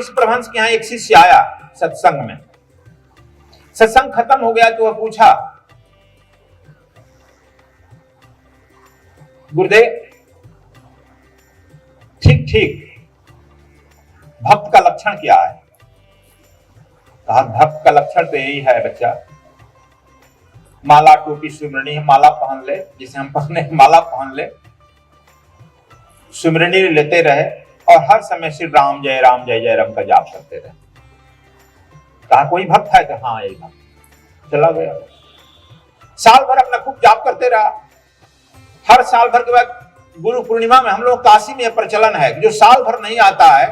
रामकृष्ण परमहंस के यहाँ एक शिष्य आया सत्संग में। सत्संग खत्म हो गया तो वह पूछा, गुरुदेव ठीक ठीक भक्त का लक्षण क्या है? कहा, भक्त का लक्षण तो यही है बच्चा, माला टोपी सुमरनी माला पहन ले, जिसे हम पहने माला पहन ले, सुमरनी लेते रहे और हर समय श्री राम जय जय राम का जाप करते रहे। कहा, कोई भक्त है? तो हाँ, यही भक्त। चला गया। साल भर अपना खूब जाप करते रहा। हर साल भर के बाद गुरु पूर्णिमा में, हम लोग काशी में प्रचलन है जो साल भर नहीं आता है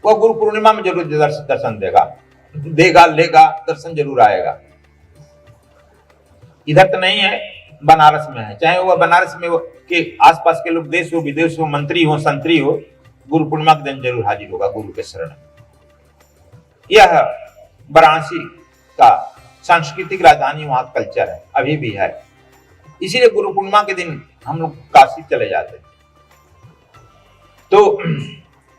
वह गुरु पूर्णिमा में जरूर दर्शन देगा लेगा, दर्शन जरूर आएगा। इधर तो नहीं है, बनारस में है। चाहे वह बनारस में के आसपास के लोग, देश हो विदेश हो, मंत्री हो संतरी हो, गुरु पूर्णिमा के दिन जरूर हाजिर होगा गुरु के शरण में। यह वाराणसी का सांस्कृतिक राजधानी, वहां कल्चर है, अभी भी है। इसीलिए गुरु पूर्णिमा के दिन हम लोग काशी चले जाते हैं। तो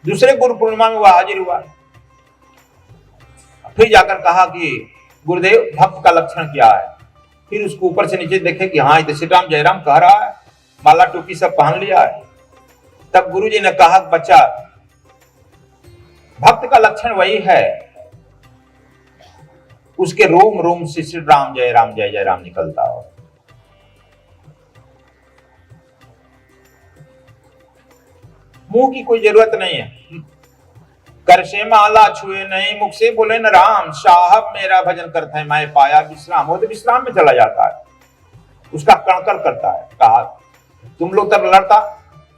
दूसरे गुरु पूर्णिमा में वह हाजिर हुआ। फिर जाकर कहा कि गुरुदेव भक्त का लक्षण क्या है? फिर उसको ऊपर से नीचे देखे कि हाँ, इधर श्री राम जयराम कह रहा है, माला टोपी सब पहन लिया है। तब गुरुजी ने कहा, बच्चा भक्त का लक्षण वही है, उसके रोम रोम से श्री राम जय जय राम निकलता हो। मुंह की कोई जरूरत नहीं है, कर से माला छुए नहीं, मुख से बोले न राम, साहब मेरा भजन करता है मैं पाया विश्राम। वो तो विश्राम में चला जाता है, उसका कणकण करता है। कहा, तुम लोग तब लड़ता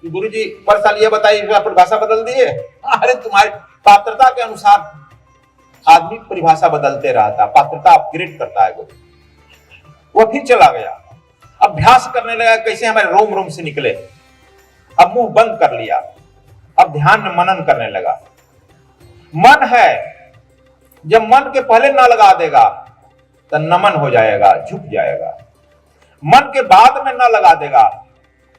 गुरु जी पर साल ये बताइए, परिभाषा बदल दिए। अरे तुम्हारी पात्रता के अनुसार आदमी परिभाषा बदलते रहता, पात्रता अपग्रेड करता है गुरु। वो फिर चला गया, अभ्यास करने लगा कैसे हमारे रोम रोम से निकले। अब मुंह बंद कर लिया, अब ध्यान में मनन करने लगा। मन है, जब मन के पहले न लगा देगा तो नमन हो जाएगा, झुक जाएगा। मन के बाद में न लगा देगा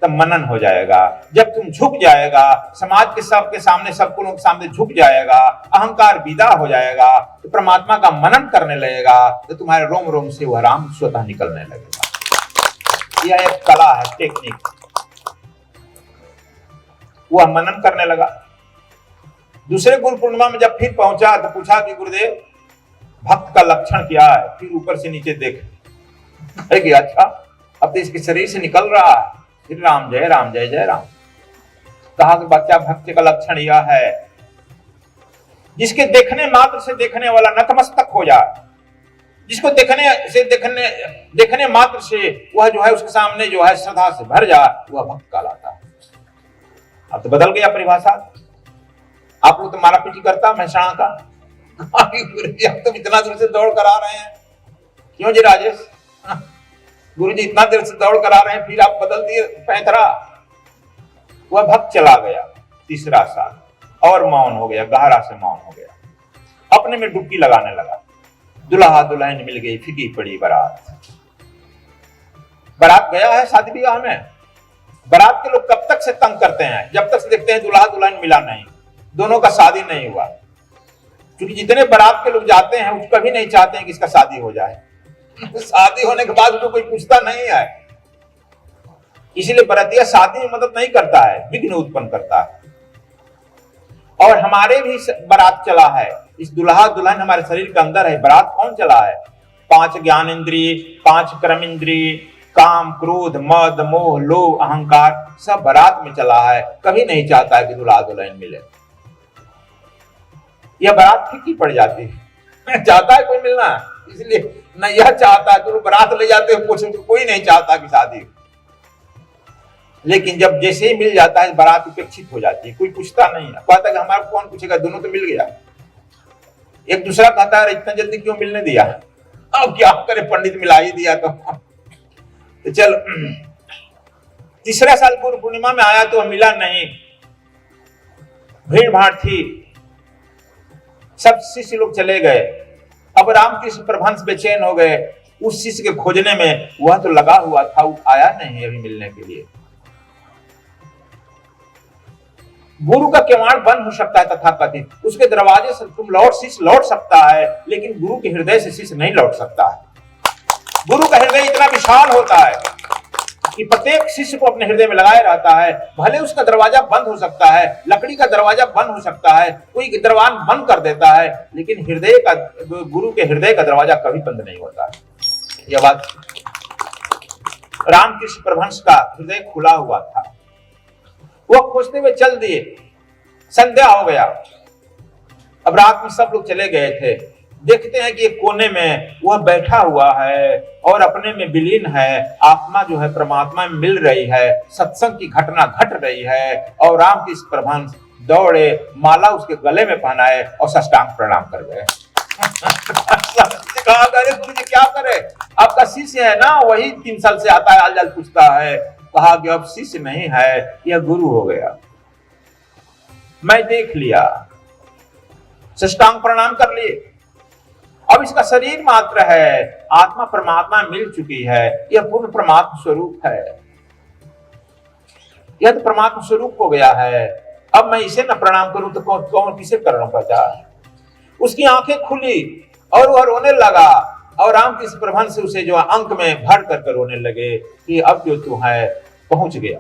तब मनन हो जाएगा। जब तुम झुक जाएगा, समाज के सबके सामने, सबको लोग सामने झुक जाएगा, अहंकार विदा हो जाएगा, तो परमात्मा का मनन करने लगेगा, तो तुम्हारे रोम रोम से वह राम स्वतः निकलने लगेगा। यह एक कला है, टेक्निक। वह मनन करने लगा। दूसरे गुरु पूर्णिमा में जब फिर पहुंचा तो पूछा कि गुरुदेव भक्त का लक्षण क्या है? फिर ऊपर से नीचे देख, अच्छा अब तो इसके शरीर से निकल रहा है श्री राम जय जय राम। कहा कि बच्चा भक्त का लक्षण यह है, जिसके देखने मात्र से देखने वाला नतमस्तक हो जाए, जिसको देखने मात्र से वह जो है उसके सामने जो है श्रद्धा से भर जाए, वह भक्त कहलाता है। अब तो बदल गया परिभाषा। आप लोग तो मारा पीटी करता महसाणा का, हम तो इतना दूर से दौड़ कर आ रहे हैं, क्यों जी राजेश? गुरुजी इतना देर से दौड़ कर आ रहे हैं, फिर आप बदल दिए पैंतरा। वह भक्त चला गया तीसरा साल और मौन हो गया, गहरा से मौन हो गया, अपने में डुबकी लगाने लगा। दुल्हा दुल्हन मिल गई, फीकी पड़ी बारात। बारात गया है शादी ब्याह में। बारात के लोग कब तक से तंग करते हैं? जब तक से देखते हैं दुल्हा दुल्हन मिला नहीं, दोनों का शादी नहीं हुआ। क्योंकि जितने बारात के लोग जाते हैं वो कभी नहीं चाहते हैं कि इसका शादी हो जाए। शादी होने के बाद तो कोई पूछता नहीं है। इसीलिए बरातिया शादी में मदद नहीं करता है, विघ्न उत्पन्न करता है। और हमारे भी बारात चला है, इस दुल्हा दुल्हन हमारे शरीर के अंदर है। बारात कौन चला है? 5 ज्ञान इंद्रिय, 5 कर्म इंद्रिय, काम क्रोध मद मोह लोभ अहंकार, सब बारात में चला है। कभी नहीं चाहता है कि दुल्हा दुल्हन मिले। यह बारात फीकी पड़ जाती है। चाहता है कोई मिलना, इसलिए न यह चाहता है, तो बारात ले जाते हो पूछो, कोई नहीं चाहता कि शादी हो। लेकिन जब जैसे ही मिल जाता है बारात उपेक्षित हो जाती है, कोई पूछता नहीं है। कहता है कि हमारा कौन पूछेगा, दोनों तो मिल गया। एक दूसरा कहता है इतना जल्दी क्यों मिलने दिया, अब क्या करे, पंडित मिला ही दिया तो चल। तीसरा साल गुरु पूर्णिमा में आया तो मिला नहीं, भीड़ भाड़ थी, सब शिष्य लोग चले गए। अब रामकृष्ण परमहंस बेचैन हो गए उस शिष्य के खोजने में। वह तो लगा हुआ था, वो आया नहीं अभी मिलने के लिए। गुरु का किवाड़ बंद हो सकता है तथाकथित, उसके दरवाजे से शिष्य लौट सकता है, लेकिन गुरु के हृदय से शिष्य नहीं लौट सकता है। गुरु का हृदय इतना विशाल होता है कि प्रत्येक शिष्य को अपने हृदय में लगाए रहता है। भले उसका दरवाजा बंद हो सकता है, लकड़ी का दरवाजा बंद हो सकता है, कोई दरवाजा बंद कर देता है, लेकिन हृदय का, गुरु के हृदय का दरवाजा कभी बंद नहीं होता है। यह बात रामकृष्ण परमहंस का हृदय खुला हुआ था। वह खोजते हुए चल दिए। संध्या हो गया, अब रात में सब लोग चले गए थे। देखते हैं कि एक कोने में वह बैठा हुआ है और अपने में विलीन है। आत्मा जो है परमात्मा में मिल रही है, सत्संग की घटना घट रही है। और रामकृष्ण परमहंस दौड़े, माला उसके गले में पहनाए और साष्टांग प्रणाम कर गए। कहा, अरे गुरु जी क्या करे, आपका शिष्य है ना, वही 3 साल से आता है, हाल पूछता है। कहा कि अब शिष्य नहीं है, यह गुरु हो गया। मैं देख लिया, साष्टांग प्रणाम कर लिए। अब इसका शरीर मात्र है, आत्मा परमात्मा मिल चुकी है, यह पूर्ण परमात्मा स्वरूप है, यह तो परमात्मा स्वरूप हो गया है। अब मैं इसे न प्रणाम करूं तो कौन किसे करना पड़ता। उसकी आंखें खुली और वह रोने लगा, और रामकृष्ण परमहंस से उसे जो अंक में भर कर रोने लगे कि अब जो तू है पहुंच गया।